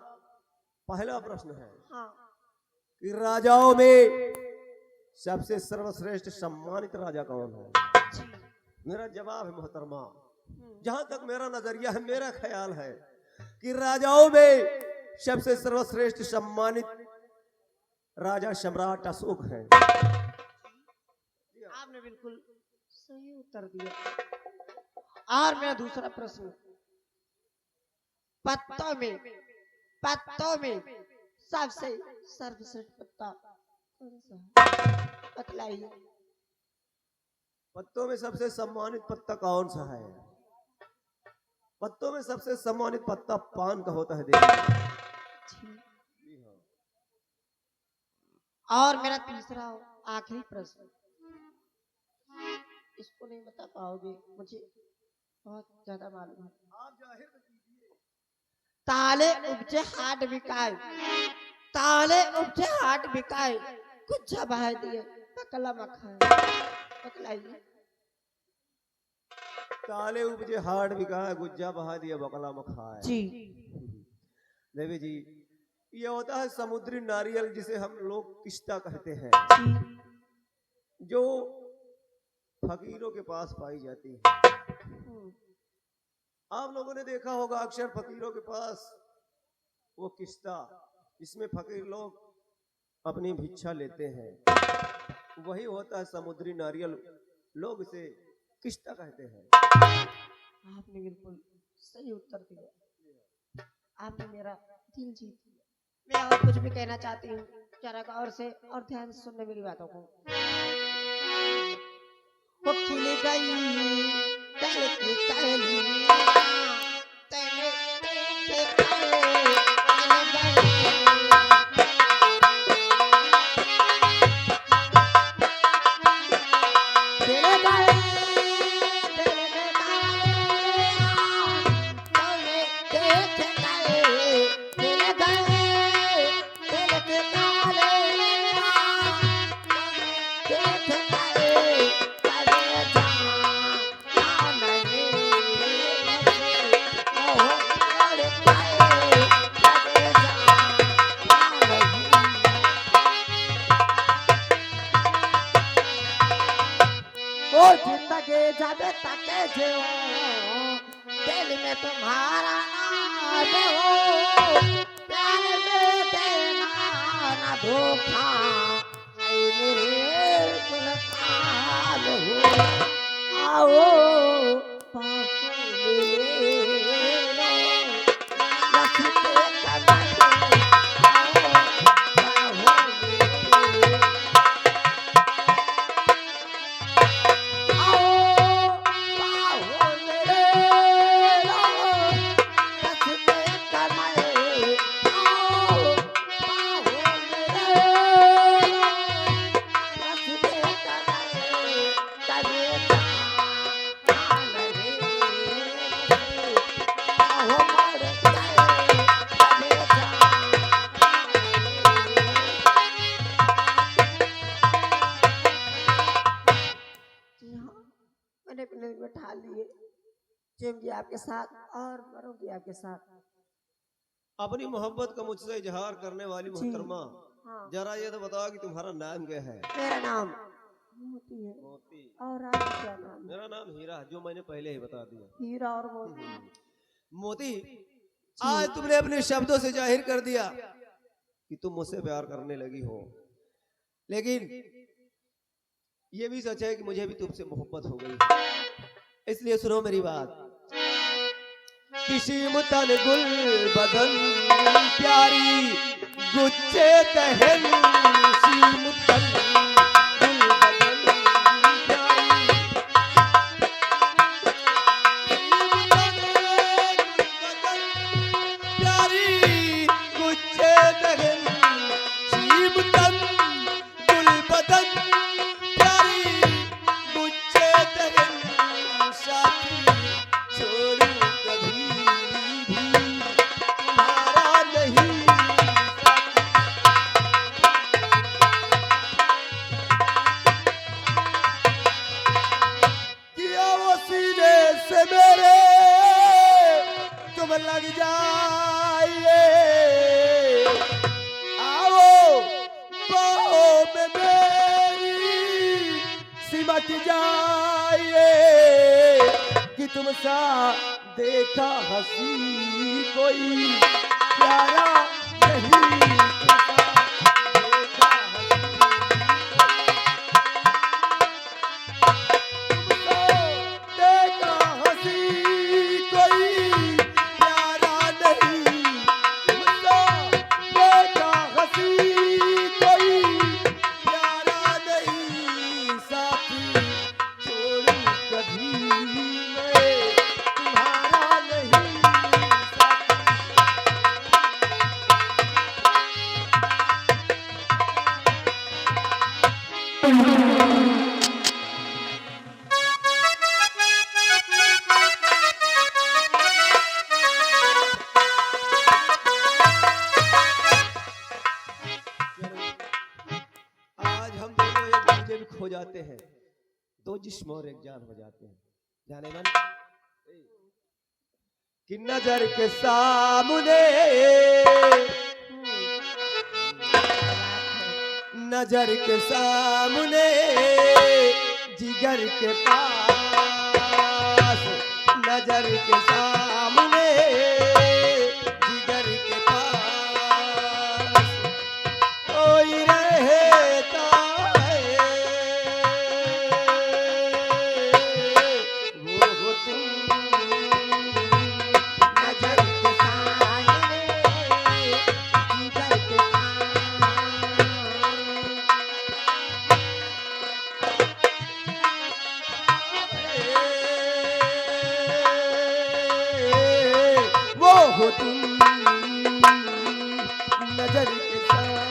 पहला प्रश्न है हाँ, कि राजाओं में सबसे सर्वश्रेष्ठ सम्मानित राजा कौन है। मेरा जवाब है मोहतरमा, जहां तक मेरा नजरिया है, मेरा ख्याल है कि राजाओं में सबसे सर्वश्रेष्ठ सम्मानित राजा सम्राट अशोक है। आपने बिल्कुल सही उत्तर दिया। और मेरा दूसरा प्रश्न, पत्तों में सबसे सर्वश्रेष्ठ पत्ता कौन सा है? बतलाइए। पत्तों में सबसे सम्मानित पत्ता कौन सा है? पत्तों में सबसे सम्मानित पत्ता पान का होता है। देखिए, और मेरा तीसरा आखिरी प्रश्न, इसको नहीं बता पाओगे, मुझे बहुत ज्यादा मालूम है। आप जाहिर कीजिए। ताले उपजे हाट बिकाए, कुछ बहा दिए पकला मखाए। बतलाइए। ताले उपजे हाट बिकाए, गुज्जा बहा दिया बकला मखाए। जी, देवी जी, ये होता है समुद्री नारियल, जिसे हम लोग किश्ता कहते हैं, जो फकीरों के पास पाई जाती है। आप लोगों ने देखा होगा अक्सर फकीरों के पास वो किश्ता, जिसमें फकीर लोग अपनी भिक्षा लेते हैं, वही होता है समुद्री नारियल। लोग इसे किश्ता कहते हैं। आपने बिल्कुल सही उत्तर दिया, आपने मेरा दिल जीत लिया। मैं और कुछ भी कहना चाहती हूँ, जरा गौर से और ध्यान से सुनने मेरी बातों को। वो खिल गई दिल की कलियां, तेरे देखे खिल गई। जिंदगी जब तक जियो, दिल में तुम्हारा नाम हो, प्यार में देना ना धोखा, ऐ मेरे गुलकार हो। आओ बाहों में ले लो, रखते कमर, आओ बाहों में ले लो। मैंने अपने दिल में ठान लिए, जीऊंगी आपके साथ और मरूंगी आपके साथ। अपनी मोहब्बत का मुझसे इजहार करने वाली मोहतरमा, हाँ। जरा ये तो बताओ कि तुम्हारा नाम क्या है? मेरा नाम मोती है। मोती। और आपका क्या नाम है? मेरा नाम हीरा है, जो मैंने पहले ही बता दिया। हीरा और मोती। मोती, आज तुमने अपने शब्दों से जाहिर कर दिया कि तुम मुझसे प्यार करने लगी हो, लेकिन ये भी सच है कि मुझे भी तुमसे मोहब्बत हो गई। इसलिए सुनो मेरी बात। किसी मुतन गुल बदन प्यारी गुच्चे दहन, किसी मुतन गुल बदन प्यारी, प्यारी गुच्चे दहन, किसी मुतन गुल बदन प्यारी गुच्चे दहन, साथी छोड़ू कभी भी तुम्हारा नहीं। किया वो सीने से मेरे तुम लग जाइए, आओ बाहों में मेरी सिमट जाइए, कि तुम सा देखा हंसी कोई प्यारा नहीं, तुमसा देखा हंसी कोई प्यारा नहीं, तुमसा देखा हंसी कोई प्यारा नहीं, साथी छोड़ू कभी मैं तुम्हारा नहीं, साथी। आज हम दोनों एक दूसरे में खो जाते हैं, दो जिस्म और एक जान हो जाते हैं। जाने मन कि नजर के सामने नजर के सामने जिगर के पास, नजर के सामने जिगर के पास कोई रहता है, वो तुम नजर के सामने जिगर के वो हो तुम नजर के सामने।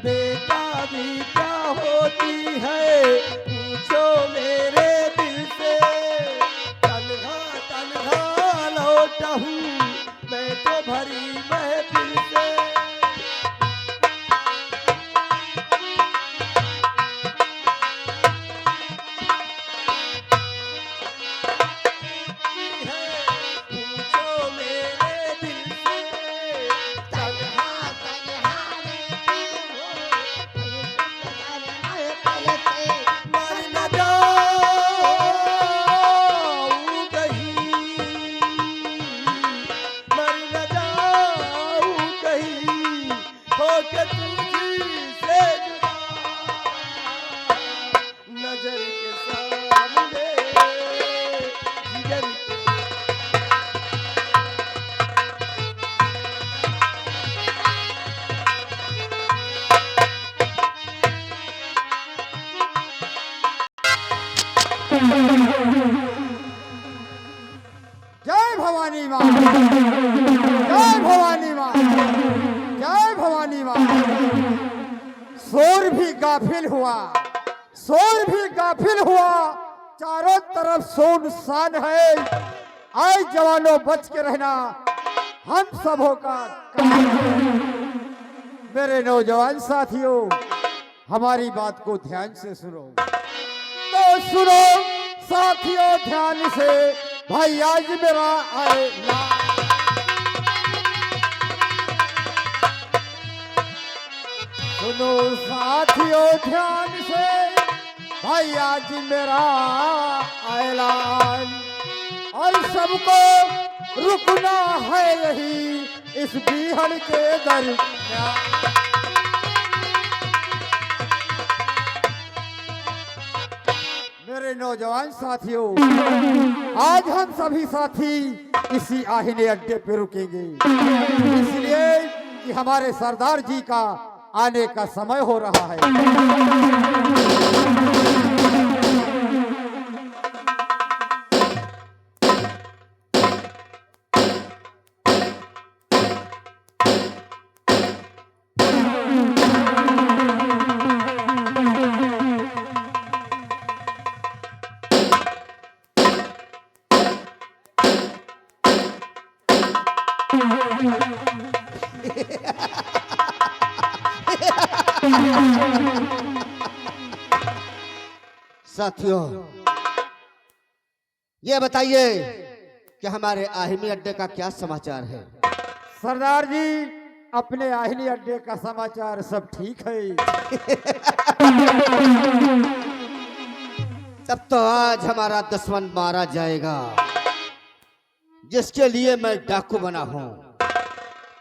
बेटा भी क्या होती है पूछो मेरे दिल से, तन्हा तन्हा लौटा हूँ मैं तो भरी महफिल से। पूछो मेरे दिल से, तन्हा मर न जाऊं कहीं, मर न जाऊं कहीं होके तुझसे जुदा, नजर के सामने जिगर के जय भवानी माँ, जय भवानी माँ, जय भवानी माँ। शोर भी गाफिल हुआ, शोर भी गाफिल हुआ, चारों तरफ सुनसान है। आए जवानों बच के रहना, हम सबों का काम है। मेरे नौजवान साथियों, हमारी बात को ध्यान से सुनो, तो सुनो साथियों ध्यान से। भाई आज मेरा आएगा, सुनो साथियों ध्यान से, भाई आज मेरा ऐलान, और सबको रुकना है यही इस बीहड़ के दरमियान। मेरे नौजवान साथियों, आज हम सभी साथी इसी आहिने अड्डे पे रुकेंगे, इसलिए कि हमारे सरदार जी का आने का समय हो रहा है। साथियों, ये बताइए कि हमारे आहिनी अड्डे का क्या समाचार है। सरदार जी, अपने आहिनी अड्डे का समाचार सब ठीक है। तब तो आज हमारा दुश्मन मारा जाएगा, जिसके लिए मैं डाकू बना हूं।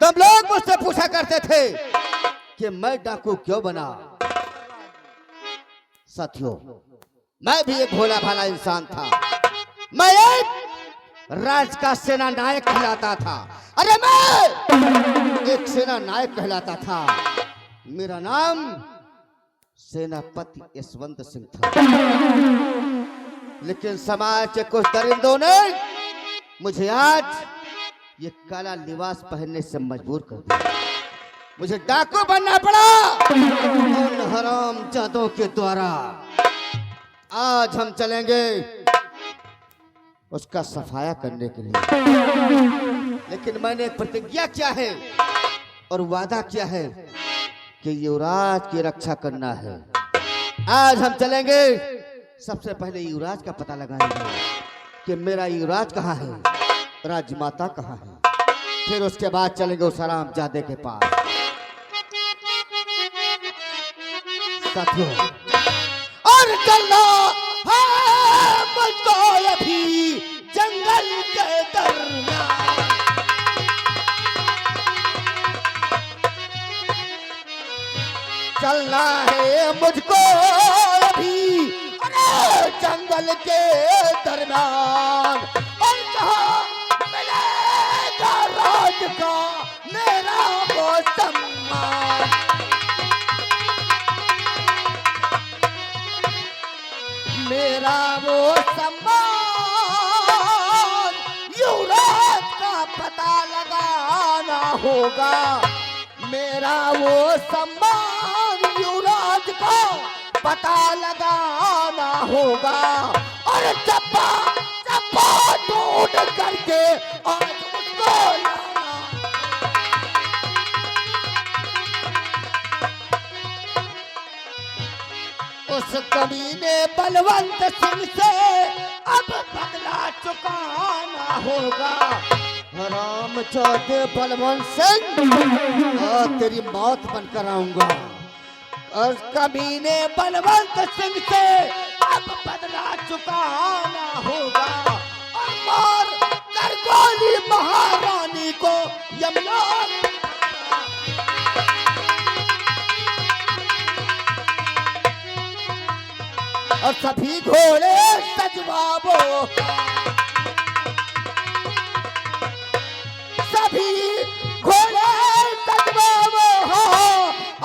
तुम लोग मुझसे पूछा करते थे कि मैं डाकू क्यों बना। साथियों, मैं भी एक भोला भाला इंसान था। मैं एक राज का सेना नायक कहलाता था। अरे मैं एक सेना नायक कहलाता था। मेरा नाम सेनापति यशवंत सिंह था। लेकिन समाज के कुछ दरिंदों ने मुझे आज ये काला लिबास पहनने से मजबूर कर दिया। मुझे डाकू बनना पड़ा उन हराम जादों के द्वारा। आज हम चलेंगे उसका सफाया करने के लिए। लेकिन मैंने एक प्रतिज्ञा किया है और वादा किया है कि युवराज की रक्षा करना है। आज हम चलेंगे सबसे पहले युवराज का पता लगाएंगे कि मेरा युवराज कहाँ है, राजमाता कहाँ है। फिर उसके बाद चलेंगे उस हरामजादे के पास। साथियों, और चलना है मुझको अभी जंगल के दरमियान। चलना है मुझको अभी जंगल के दरमियान, और कहाँ मिलेगा राज का मेरा वो सम्मान। मेरा वो सम्मान युवराज का पता लगाना होगा। मेरा वो सम्मान युवराज को पता लगाना होगा। और चप्पा चप्पा ढूंढ करके आज उसको लाना। उस कमीने बलवंत सिंह से अब बदला चुकाना होगा। राम चौथे बलवंत सिंह, तेरी मौत बनकर आऊंगा। और कमीने बलवंत सिंह से अब बदला चुकाना होगा। और मार कर गोली महारानी को यमलोक। और सभी घोड़े सजवाबो, सभी घोड़े सजवाबो हो,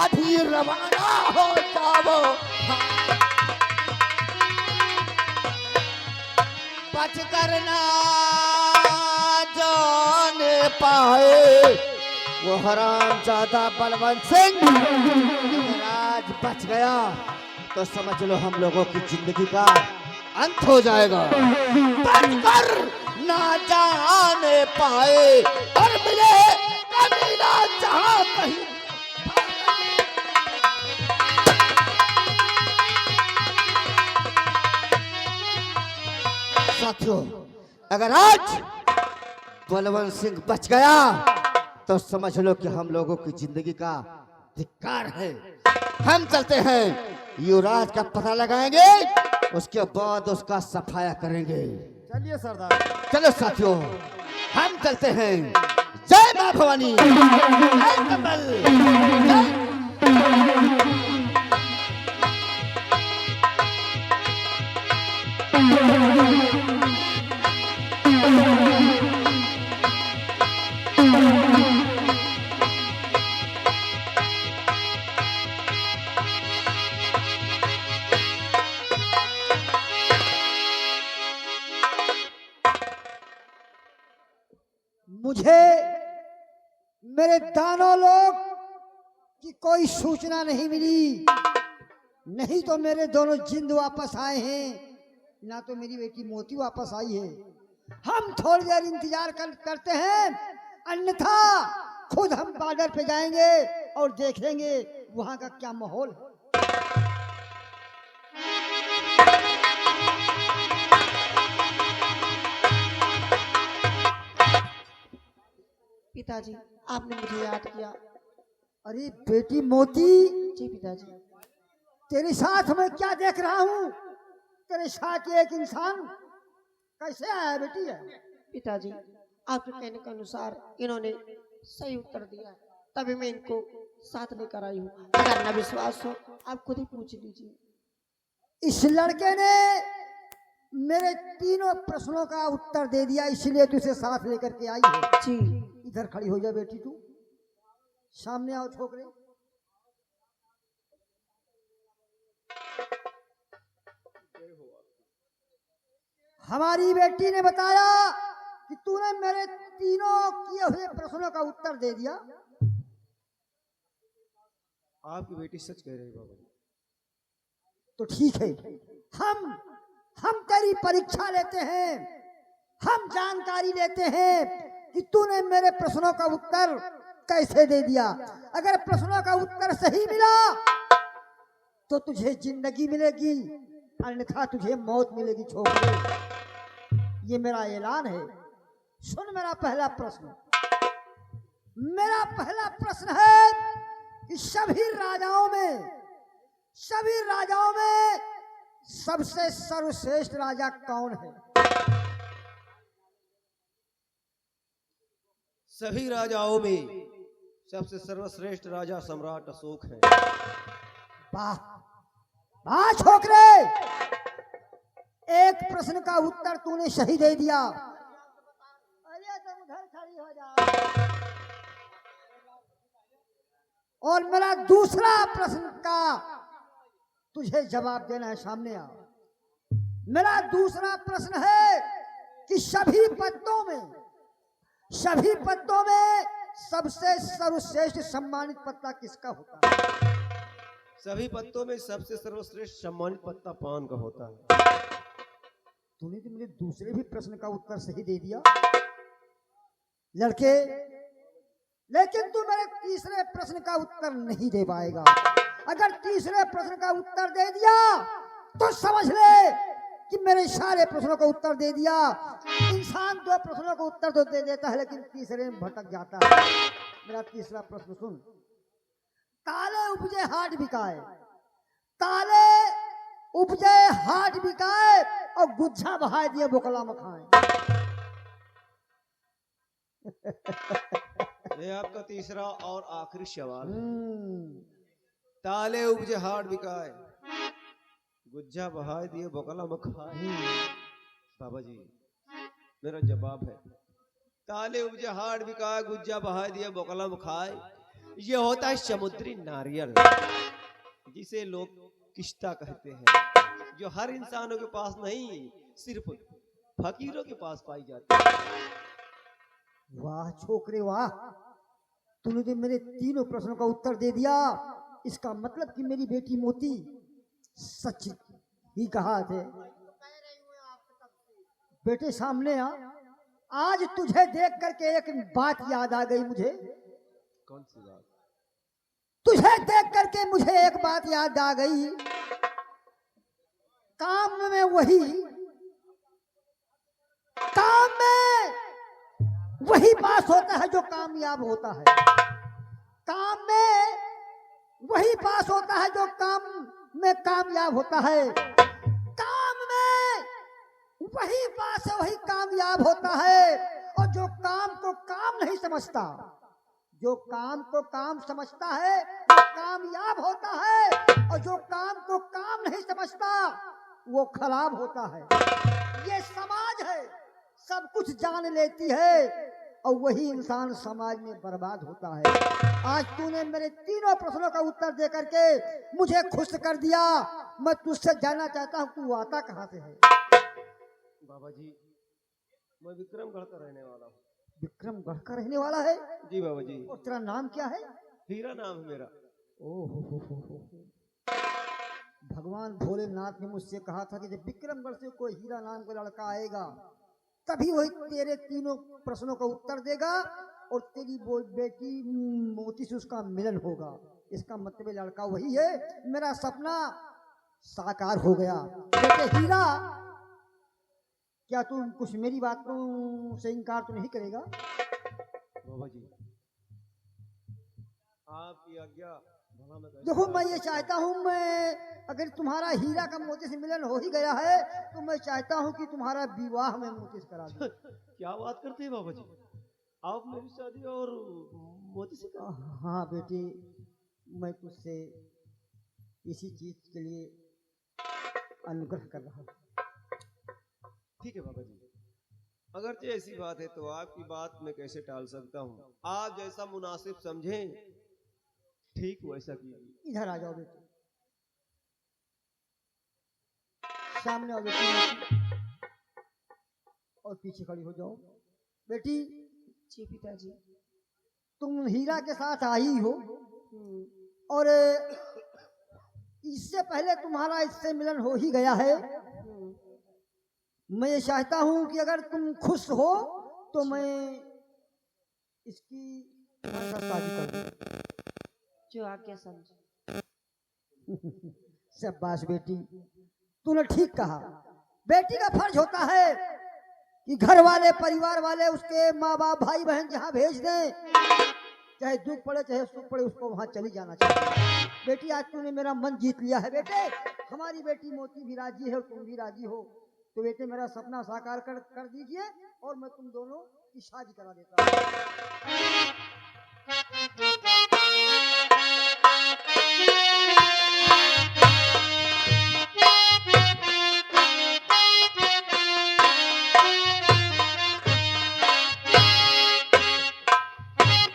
अभी रवाना हो जाओ। बच करना जाने पाए वो हरामजादा बलवंत सिंह। अगर आज बच गया तो समझ लो हम लोगों की जिंदगी का अंत हो जाएगा। बचकर ना जाने पाए और मिले कमीना जहां कहीं। साथियों, अगर आज बलवंत सिंह बच गया तो समझ लो कि हम लोगों की जिंदगी का धिक्कार है। हम चलते हैं, युवराज का पता लगाएंगे, उसके बाद उसका सफाया करेंगे। चलिए सरदार। चलो साथियों, हम चलते हैं। जय मां भवानी, जय कमल, जय। मुझे मेरे दानों लोग की कोई सूचना नहीं मिली, नहीं तो मेरे दोनों जिंद वापस आए हैं, ना तो मेरी बेटी मोती वापस आई है। हम थोड़ी देर इंतजार करते हैं, अन्यथा खुद हम बॉर्डर पे जाएंगे और देखेंगे वहां का क्या माहौल है। पिताजी, आपने मुझे याद किया। अरे बेटी मोती, जी पिताजी। तेरे साथ मैं क्या देख रहा हूँ? तेरे साथ एक इंसान कैसे आया बेटी है? पिताजी, आपके कहने के अनुसार इन्होंने सही उत्तर दिया, तभी मैं इनको साथ लेकर आई हूँ। अगर न विश्वास हो आप खुद ही पूछ लीजिए। इस लड़के ने मेरे तीनों प्रश्नों का उत्तर दे दिया, इसलिए तुझे साथ लेकर के आई है। जी। इधर खड़ी हो जा बेटी, तू सामने आओ छोकरे। हमारी बेटी ने बताया कि तूने मेरे तीनों किए हुए प्रश्नों का उत्तर दे दिया। आपकी बेटी सच कह रही है बाबा। तो ठीक है, हम तेरी परीक्षा लेते हैं, हम जानकारी लेते हैं कि तूने मेरे प्रश्नों का उत्तर कैसे दे दिया। अगर प्रश्नों का उत्तर सही मिला तो तुझे जिंदगी मिलेगी, अन्यथा तुझे मौत मिलेगी छोकरे। ये मेरा ऐलान है। सुन मेरा पहला प्रश्न। मेरा पहला प्रश्न है कि सभी राजाओं में सबसे सर्वश्रेष्ठ राजा कौन है? सभी राजाओं में सबसे सर्वश्रेष्ठ राजा सम्राट अशोक है। वाह वाह छोकरे, एक प्रश्न का उत्तर तूने सही दे दिया। अरे तुम उधर खड़ी हो जाओ। और मेरा दूसरा प्रश्न का तुझे जवाब देना है, सामने आओ। मेरा दूसरा प्रश्न है कि सभी पत्तों में सबसे सर्वश्रेष्ठ सम्मानित पत्ता किसका होता है? सभी पत्तों में सबसे सर्वश्रेष्ठ सम्मानित पत्ता पान का होता है। तूने तो मेरे दूसरे भी प्रश्न का उत्तर सही दे दिया लड़के, लेकिन तू मेरे तीसरे प्रश्न का उत्तर नहीं दे पाएगा। अगर तीसरे प्रश्न का उत्तर दे दिया तो समझ ले कि मेरे सारे प्रश्नों का उत्तर दे दिया। इंसान 2 प्रश्नों का उत्तर तो दे देता है लेकिन तीसरे में भटक जाता है। मेरा तीसरा प्रश्न सुन। ताले उपजे हाट बिकाए, ताले उपजे हाट बिकाए और गुच्छा बहा दिए बोकला में खाए। ये आपका तीसरा और आखिरी सवाल है। ताले उपजे हाट बिकाए, गुज्जा बहाय दिए बकला में खाए। बाबा जी मेरा जवाब है ताले उपजे हाट बिकाए, गुज्जा बहाय दिए बकला में खाए। ये होता है समुद्री नारियल, जिसे लोग किश्ता कहते हैं, जो हर इंसानों के पास नहीं सिर्फ फकीरों के पास पाई जाती है। वाह छोकरे वाह, तूने तो मेरे तीनों प्रश्नों का उत्तर दे दिया। इसका मतलब कि मेरी बेटी मोती सच ही कहा थे। बेटे सामने आ, आज तुझे देख करके एक बात याद आ गई मुझे। कौन सी बात? तुझे देख करके मुझे एक बात याद आ गई। काम में वही पास होता है जो कामयाब होता है। काम में वही पास होता है जो काम में कामयाब होता है। काम में वही पास है, वही कामयाब होता है। और जो काम को काम नहीं समझता, जो काम को काम समझता है वो कामयाब होता है, और जो काम को काम नहीं समझता वो खराब होता है। ये समाज है, सब कुछ जान लेती है और वही इंसान समाज में बर्बाद होता है। आज तूने मेरे तीनों प्रश्नों का उत्तर दे करके मुझे खुश कर दिया। मैं तुझसे जानना चाहता हूँ तू आता कहाँ से है? बाबा जी मैं विक्रमगढ़ का रहने वाला हूँ। विक्रमगढ़ का रहने वाला है? जी बाबा जी। और तेरा नाम क्या है? हीरा नाम है मेरा। ओहो, भगवान भोलेनाथ ने मुझसे कहा था कि जब विक्रमगढ़ से कोई हीरा नाम का लड़का आएगा तभी वही तेरे तीनों प्रश्नों का उत्तर देगा और तेरी बेटी मोती से उसका मिलन होगा। इसका मतलब लड़का वही है। मेरा सपना साकार हो गया। बेटे हीरा, क्या तू कुछ मेरी बातों से इनकार तो नहीं करेगा? बाबा जी आपकी आज्ञा। देखो मैं ये चाहता हूँ, मैं अगर तुम्हारा हीरा का मोती से मिलन हो ही गया है तो मैं चाहता हूँ कि तुम्हारा विवाह में मोती से करा दूं। क्या बात करते हैं बाबा जी, आप मेरी शादी और मोती से हाँ बेटी, मैं तुझसे इसी चीज के लिए अनुग्रह कर रहा हूँ। ठीक है बाबा जी, अगर ऐसी बात है तो आपकी बात मैं कैसे टाल सकता हूँ। आप जैसा मुनासिब समझें ठीक वैसा कीजिए। इधर आ जाओ बेटी, सामने आओ बेटी और पीछे खड़ी हो जाओ। बेटी जी पिताजी। तुम हीरा के साथ आई हो और इससे पहले तुम्हारा इससे मिलन हो ही गया है। मैं ये चाहता हूं कि अगर तुम खुश हो तो मैं इसकी तुम्हारे साथ शादी कर दूं। जो आज्ञा समझे। शाबाश बेटी, तूने ठीक कहा। बेटी का फर्ज होता है कि घर वाले परिवार वाले उसके माँ बाप भाई बहन जहाँ भेज दें, चाहे दुख पड़े चाहे सुख पड़े, उसको वहाँ चली जाना चाहिए। बेटी आज तूने मेरा मन जीत लिया है। बेटे हमारी बेटी मोती भी राजी है और तुम भी राजी हो, तो बेटे मेरा सपना साकार कर दीजिए और मैं तुम दोनों की शादी करा देता हूँ।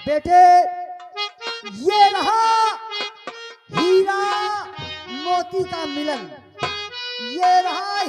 बेटे ये रहा हीरा मोती का मिलन, ये रहा